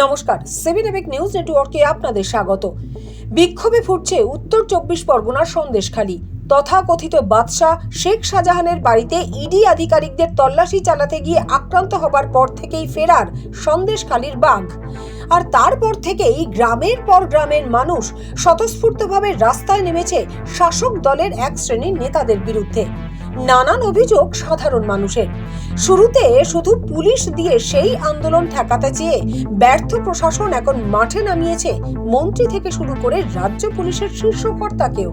নমস্কার, 7 নিউজ নেটওয়ার্কে আপনাদের স্বাগত। বিক্ষোভে ফুটছে উত্তর 24 পরগনার সন্দেশখালী। তথাকথিত বাদশা শেখ শাহজাহানের বাড়িতে ইডি আধিকারিকদের তল্লাশি চালাতে গিয়ে আক্রান্ত হবার পর থেকেই ফেরার সন্দেশখালীর বাঘ। আর তারপর থেকেই গ্রামের পর গ্রামের মানুষ স্বতঃস্ফূর্তভাবে রাস্তায় নেমেছে শাসক দলের এক শ্রেণীর নেতাদের বিরুদ্ধে। নানান অভিযোগ সাধারণ মানুষের। শুরুতে শুধু পুলিশ দিয়ে সেই আন্দোলন ঠেকাতে চেয়ে ব্যর্থ প্রশাসন এখন মাঠে নামিয়েছে মন্ত্রী থেকে শুরু করে রাজ্য পুলিশের শীর্ষ কর্তাকেও,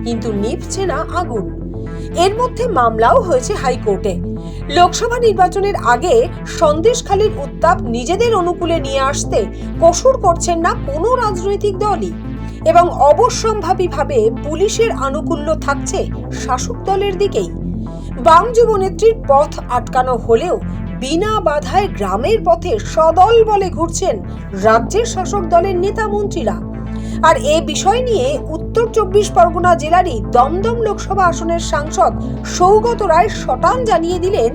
কিন্তু নিভছে না আগুন। এর মধ্যে মামলাও হয়েছে হাইকোর্টে। লোকসভা নির্বাচনের আগে সন্দেশখালীর উত্তাপ নিজেদের অনুকূলে নিয়ে আসতে কসুর করছেন না কোনো রাজনৈতিক দলই, এবং অবশ্যম্ভাবীভাবে পুলিশের আনুকূল্য থাকছে শাসক দলের দিকেই। বাম যুবনেত্রীর পথ আটকানো হলেও বিনা বাধায় গ্রামের পথে সদল বলে ঘুরছেন রাজ্যের শাসক দলের নেতা মন্ত্রীরা। আর এ বিষয় নিয়ে উত্তর 24 পরগনা জেলারই দমদম লোকসভা আসনের সাংসদ সৌগত রায় শটান জানিয়ে দিলেন,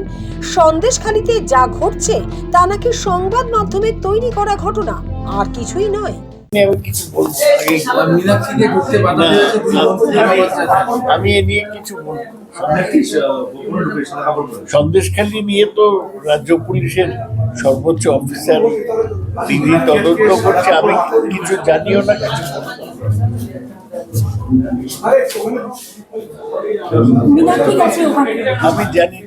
সন্দেশখালীতে যা ঘটছে তা নাকি সংবাদ মাধ্যমের তৈরি করা ঘটনা, আর কিছুই নয়। আমি এ নিয়ে কিছু সন্দেশখালী নিয়ে তো রাজ্য পুলিশের সর্বোচ্চ অফিসার তিনি তদন্ত করছে, আমি কিছু জানিও না, কিছু আমি জানি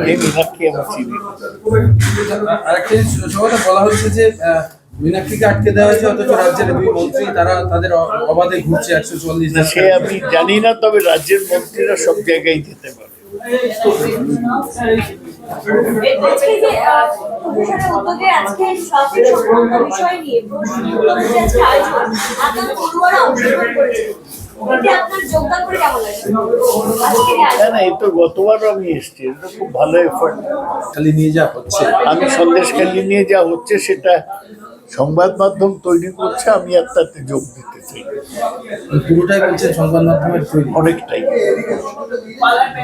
মীনাক্ষী আমার চিনি। আরেকটা বলা হচ্ছে যে মীনাক্ষীকে আটকে দেওয়া হয়েছে, অথচ রাজ্যের দুই মন্ত্রী তারা তাদের অবাধে ঘুরছে 144। সে আমি জানি না, তবে রাজ্যের মন্ত্রীরা সব জায়গায় যেতে পারে। এই তো গতবারও আমি এসেছি, এটা খুব ভালো এফোর্ট। খালি নিয়ে যা হচ্ছে, আমি সন্দেশখালী নিয়ে যা হচ্ছে সেটা সংবাদ মাধ্যম তৈরি করছে, আমি আর তাতে যোগ দিতে চাই। পুরোটাই বলছেন সংবাদ মাধ্যমের তৈরি, অনেকটাই।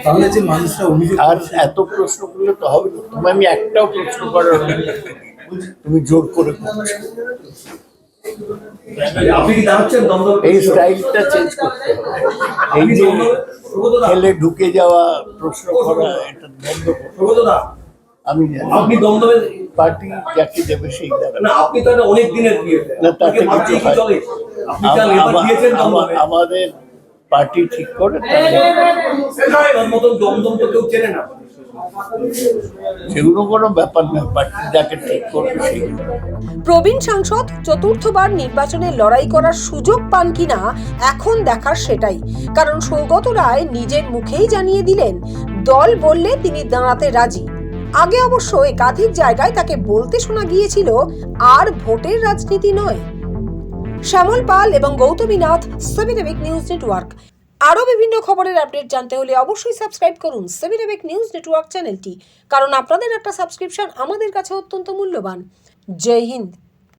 তাহলে যে মানুষরা অভিযোগ আর এত প্রশ্ন করলে তো হবে না, তুমি আমি একটাও প্রশ্ন করার তুমি জোর করে করছো। এই স্টাইলটা চেঞ্জ করতে হবে। এই যে খেলে ঢুকে যাওয়া, প্রশ্ন করা, এটা বন্ধ করতে। আমি জানি আপনি দমদমে পার্টি যাকে দেবে সেই দাঁড়াবে না, আপনি তো অনেক দিনের না, তাতে কিছু হয়। চলে। আপনি যা লেবার দিয়েছেন দমদমে, আমাদের পার্টি ঠিক করে তার মতন দমদম তো কেউ চেনে না। সেগুলো কোনো ব্যাপার না, পার্টি যাকে ঠিক করবে সেই। প্রবীণ সাংসদ চতুর্থবার নির্বাচনে লড়াই করার সুযোগ পান কিনা এখন দেখার সেটাই, কারণ সৌগত রায় নিজের মুখেই জানিয়ে দিলেন দল বললে তিনি দাঁড়াতে রাজি। আগে অবশ্য একাধিক জায়গায় তাকে বলতে শোনা গিয়েছিল আর ভোটের রাজনীতি নয়। শ্যামল পাল এবং গৌতমী নাথ, 7 নিউজ নেটওয়ার্ক। আরও বিভিন্ন খবরের আপডেট জানতে হলে অবশ্যই সাবস্ক্রাইব করুন 7 নিউজ নেটওয়ার্ক চ্যানেলটি, কারণ আপনাদের একটা সাবস্ক্রিপশন আমাদের কাছে অত্যন্ত মূল্যবান। জয় হিন্দ।